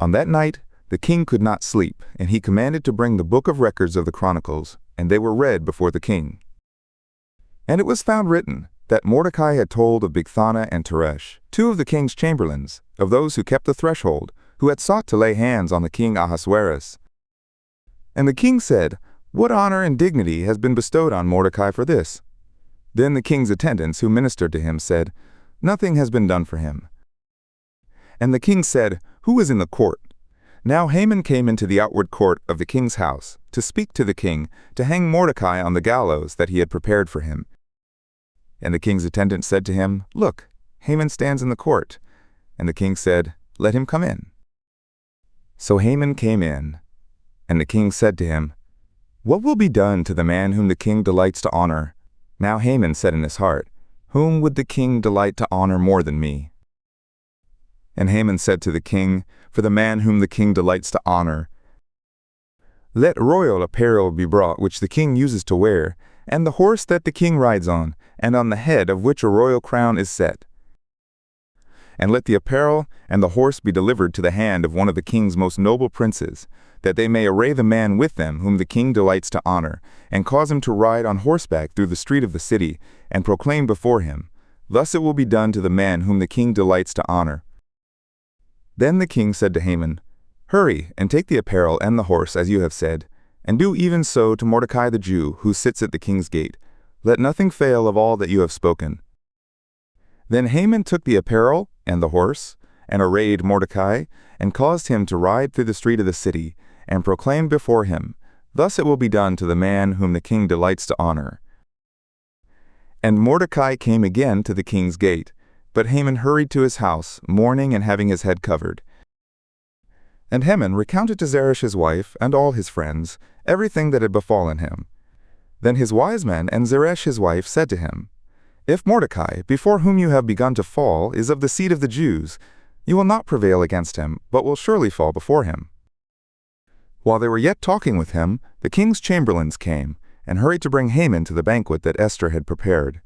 On that night, the king could not sleep, and he commanded to bring the book of records of the Chronicles, and they were read before the king. And it was found written that Mordecai had told of Bigthana and Teresh, two of the king's chamberlains, of those who kept the threshold, who had sought to lay hands on the king Ahasuerus. And the king said, "What honor and dignity has been bestowed on Mordecai for this?" Then the king's attendants who ministered to him said, "Nothing has been done for him." And the king said, "Who is in the court?" Now Haman came into the outward court of the king's house, to speak to the king, to hang Mordecai on the gallows that he had prepared for him. And the king's attendant said to him, "Look, Haman stands in the court." And the king said, "Let him come in." So Haman came in, and the king said to him, "What will be done to the man whom the king delights to honor?" Now Haman said in his heart, "Whom would the king delight to honor more than me?" And Haman said to the king, "For the man whom the king delights to honor, let royal apparel be brought which the king uses to wear, and the horse that the king rides on, and on the head of which a royal crown is set. And let the apparel and the horse be delivered to the hand of one of the king's most noble princes, that they may array the man with them whom the king delights to honor, and cause him to ride on horseback through the street of the city, and proclaim before him, 'Thus it will be done to the man whom the king delights to honor.'" Then the king said to Haman, "Hurry, and take the apparel and the horse, as you have said, and do even so to Mordecai the Jew, who sits at the king's gate. Let nothing fail of all that you have spoken." Then Haman took the apparel and the horse, and arrayed Mordecai, and caused him to ride through the street of the city, and proclaimed before him, "Thus it will be done to the man whom the king delights to honor." And Mordecai came again to the king's gate, but Haman hurried to his house, mourning and having his head covered. And Haman recounted to Zeresh his wife and all his friends everything that had befallen him. Then his wise men and Zeresh his wife said to him, "If Mordecai, before whom you have begun to fall, is of the seed of the Jews, you will not prevail against him, but will surely fall before him." While they were yet talking with him, the king's chamberlains came, and hurried to bring Haman to the banquet that Esther had prepared.